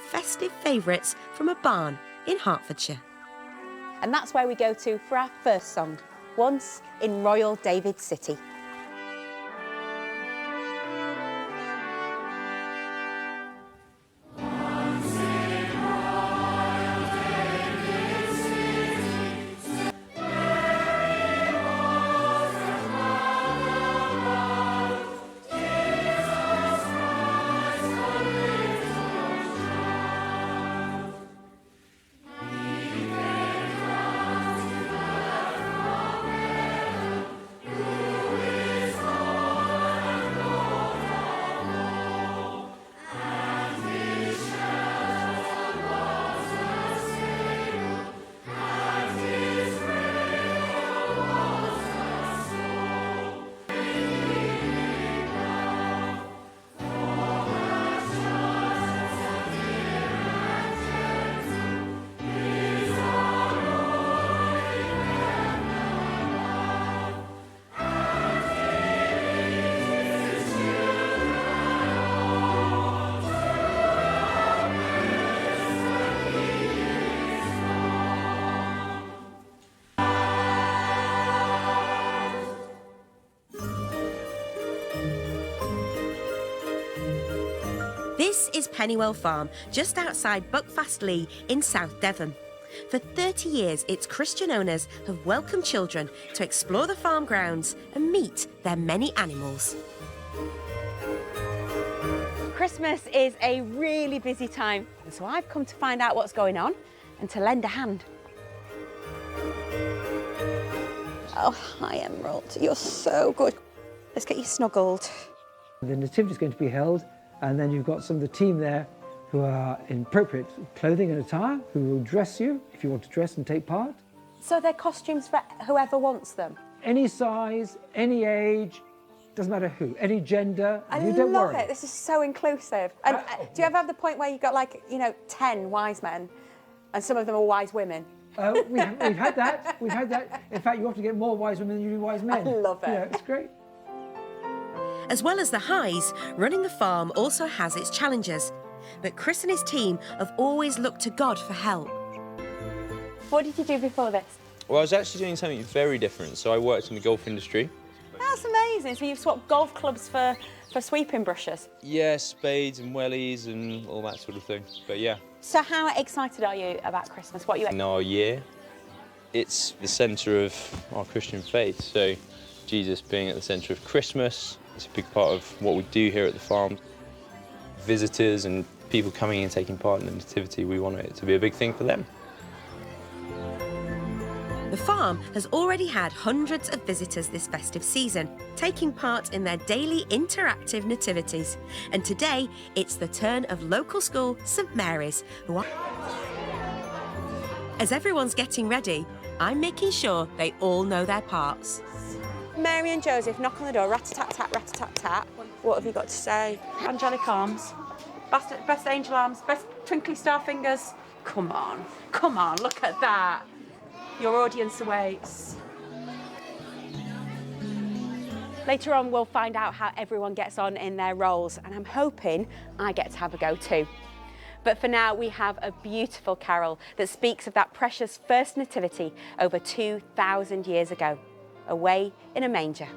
festive favourites from a barn in Hertfordshire. And that's where we go to for our first song, Once in Royal David City. This is Pennywell Farm, just outside Buckfast-Lee in South Devon. For 30 years, its Christian owners have welcomed children to explore the farm grounds and meet their many animals. Christmas is a really busy time, and so I've come to find out what's going on and to lend a hand. Oh, hi, Emerald. You're so good. Let's get you snuggled. The Nativity is going to be held, and then you've got some of the team there who are in appropriate clothing and attire, who will dress you if you want to dress and take part. So they're costumes for whoever wants them? Any size, any age, doesn't matter who, any gender. I don't love worry. it. This is so inclusive. And do you ever have the point where you've got, like, 10 wise men and some of them are wise women? We've had that. We've had that. In fact, you often get more wise women than you do wise men. I love it. Yeah, it's great. As well as the highs, running the farm also has its challenges. But Chris and his team have always looked to God for help. What did you do before this? Well, I was actually doing something very different. So I worked in the golf industry. That's amazing. So you've swapped golf clubs for sweeping brushes? Yeah, spades and wellies and all that sort of thing. But yeah. So how excited are you about Christmas? What are you? In our year, it's the centre of our Christian faith. So Jesus being at the centre of Christmas, it's a big part of what we do here at the farm. Visitors and people coming and taking part in the Nativity, we want it to be a big thing for them. The farm has already had hundreds of visitors this festive season, taking part in their daily interactive nativities. And today, it's the turn of local school St Mary's, who are... As everyone's getting ready, I'm making sure they all know their parts. Mary and Joseph knock on the door, rat-a-tat-tat, rat-a-tat-tat. What have you got to say? Angelic arms, best angel arms, best twinkly star fingers. Come on, look at that. Your audience awaits. Later on, we'll find out how everyone gets on in their roles, and I'm hoping I get to have a go too. But for now, we have a beautiful carol that speaks of that precious first nativity over 2,000 years ago, away in a manger.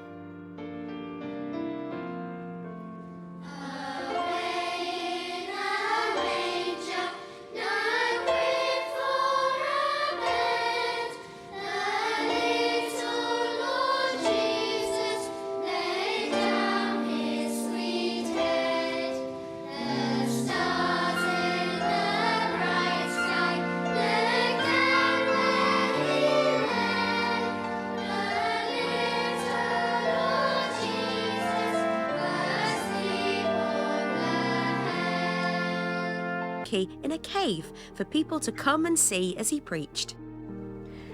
In a cave for people to come and see as he preached.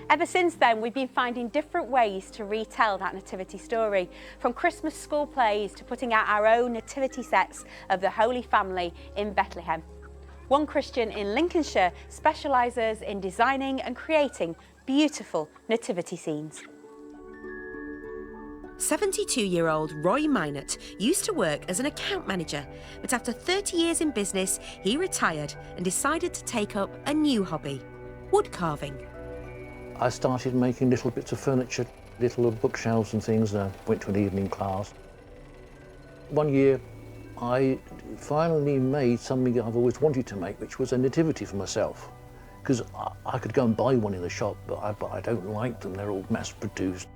Ever since then, we've been finding different ways to retell that nativity story, from Christmas school plays to putting out our own nativity sets of the Holy Family in Bethlehem. One Christian in Lincolnshire specialises in designing and creating beautiful nativity scenes. 72-year-old Roy Minot used to work as an account manager, but after 30 years in business, he retired and decided to take up a new hobby, wood carving. I started making little bits of furniture, little bookshelves and things. I went to an evening class. One year, I finally made something I've always wanted to make, which was a nativity for myself. Because I could go and buy one in the shop, but I don't like them. They're all mass-produced.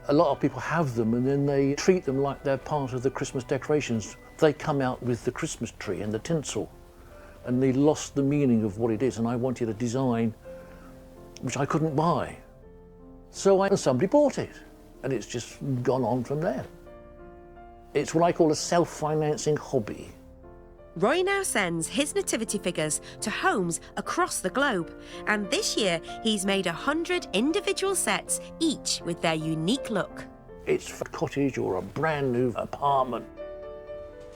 A lot of people have them and then they treat them like they're part of the Christmas decorations. They come out with the Christmas tree and the tinsel, and they lost the meaning of what it is, and I wanted a design which I couldn't buy. So somebody bought it, and it's just gone on from there. It's what I call a self-financing hobby. Roy now sends his nativity figures to homes across the globe, and this year he's made 100 individual sets, each with their unique look. It's for a cottage or a brand new apartment.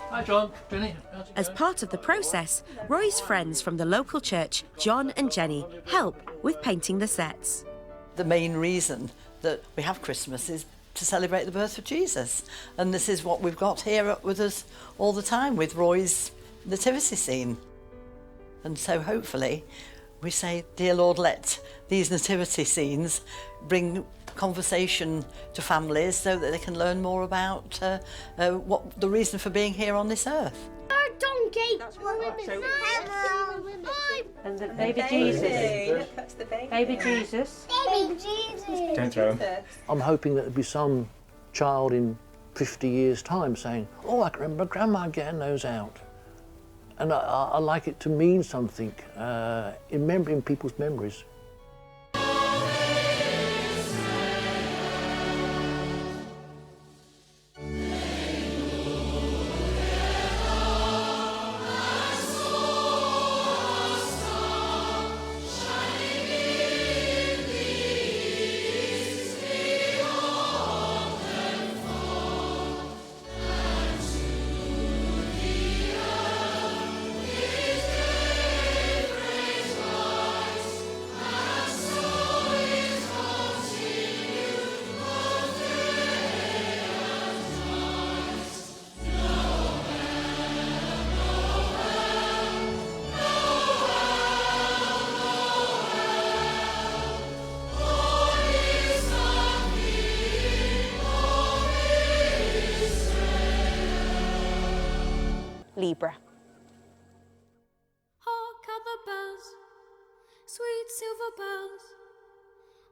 Hi John, Jenny. As part of the process, Roy's friends from the local church, John and Jenny, help with painting the sets. The main reason that we have Christmas is to celebrate the birth of Jesus, and this is what we've got here with us all the time with Roy's nativity scene. And so hopefully we say, dear Lord, let these nativity scenes bring conversation to families so that they can learn more about what the reason for being here on this earth. Our donkey. And the baby Jesus. Baby Jesus. Baby Jesus. Don't throw him. I'm hoping that there'll be some child in 50 years' time saying, oh, I can remember Grandma getting those out. And I like it to mean something in people's memories. Libera. Hark at the bells, sweet silver bells,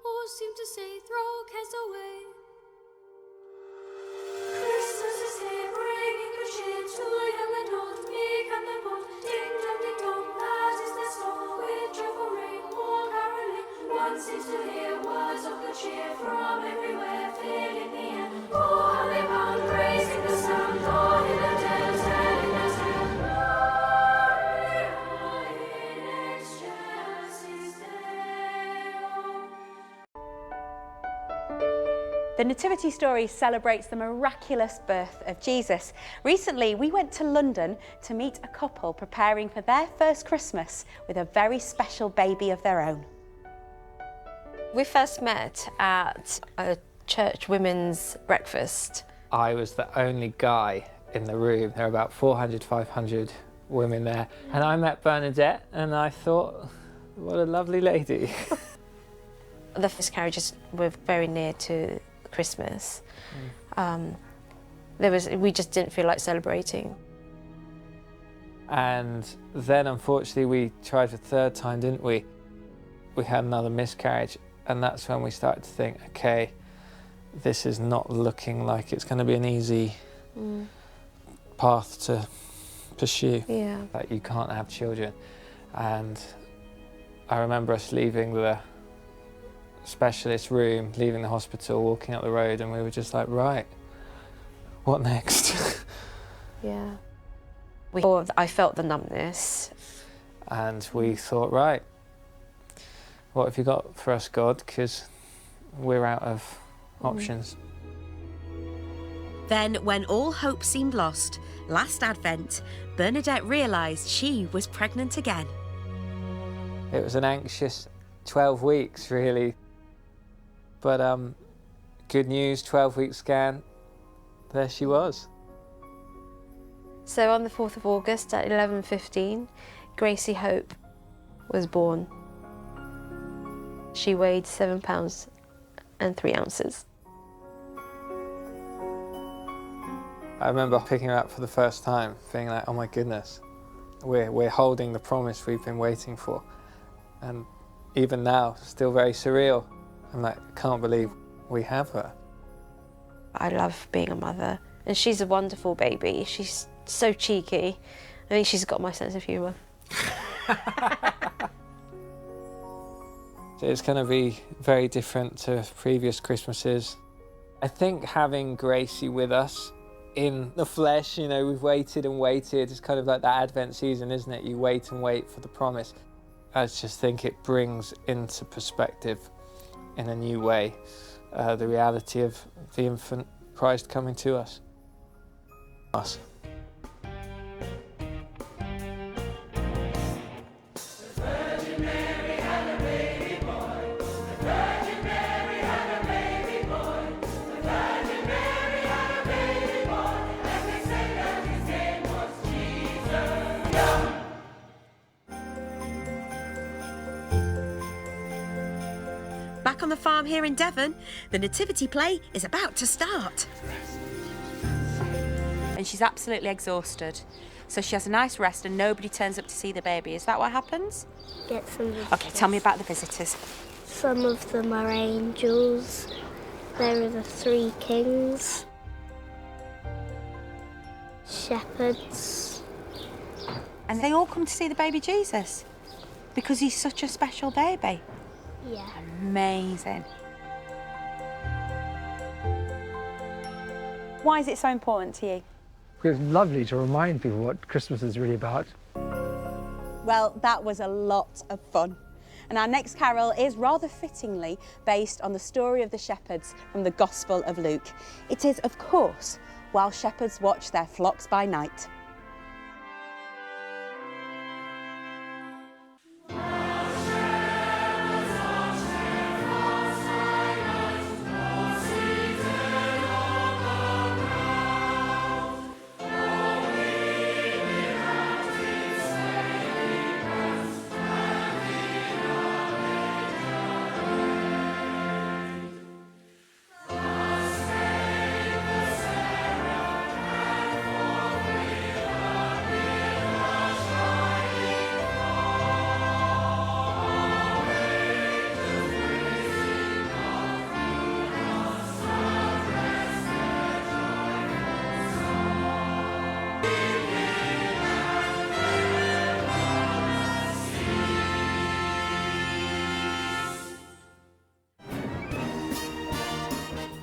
all seem to say throw cares away. Christmas is here, bringing good cheer to young and old, meek and the bold. Ding dong, that is the song. With joyful ring, all caroling, one seems to hear words of good cheer from everywhere, filling the air. Oh, how they pound, raising the sound, all in the dales, telling us. The Nativity story celebrates the miraculous birth of Jesus. Recently, we went to London to meet a couple preparing for their first Christmas with a very special baby of their own. We first met at a church women's breakfast. I was the only guy in the room. There were about 400, 500 women there. And I met Bernadette and I thought, what a lovely lady. The first carriages were very near to Christmas. We just didn't feel like celebrating. And then unfortunately we tried a third time, didn't we? We had another miscarriage, and that's when we started to think, okay, this is not looking like it's going to be an easy path to pursue. Yeah. That you can't have children. And I remember us leaving the specialist room, leaving the hospital, walking up the road, and we were just like, right, what next? Yeah. I felt the numbness. And we thought, right, what have you got for us, God? Because we're out of options. Then, when all hope seemed lost, last Advent, Bernadette realised she was pregnant again. It was an anxious 12 weeks, really. But Good news, 12-week scan, there she was. So on the 4th of August at 11:15, Gracie Hope was born. She weighed 7 pounds and 3 ounces. I remember picking her up for the first time, being like, oh my goodness, we're holding the promise we've been waiting for. And even now, still very surreal. I'm like, I can't believe we have her. I love being a mother, and she's a wonderful baby. She's so cheeky. I think she's got my sense of humour. It's going to be very different to previous Christmases. I think having Gracie with us in the flesh, you know, we've waited and waited. It's kind of like that Advent season, isn't it? You wait and wait for the promise. I just think it brings into perspective in a new way the reality of the infant Christ coming to us. Back on the farm here in Devon, the nativity play is about to start. And she's absolutely exhausted. So she has a nice rest and nobody turns up to see the baby. Is that what happens? Get some visitors. Okay, tell me about the visitors. Some of them are angels. There are the 3 kings. Shepherds. And they all come to see the baby Jesus because he's such a special baby. Yeah. Amazing. Why is it so important to you? It's lovely to remind people what Christmas is really about. Well, that was a lot of fun. And our next carol is rather fittingly based on the story of the shepherds from the Gospel of Luke. It is, of course, While Shepherds Watch Their Flocks by Night.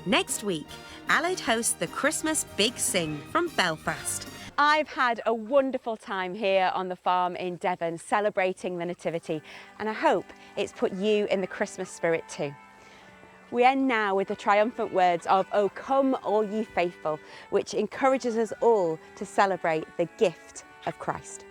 Next week, Allied hosts the Christmas Big Sing from Belfast. I've had a wonderful time here on the farm in Devon celebrating the Nativity, and I hope it's put you in the Christmas spirit too. We end now with the triumphant words of "O come all ye faithful," which encourages us all to celebrate the gift of Christ.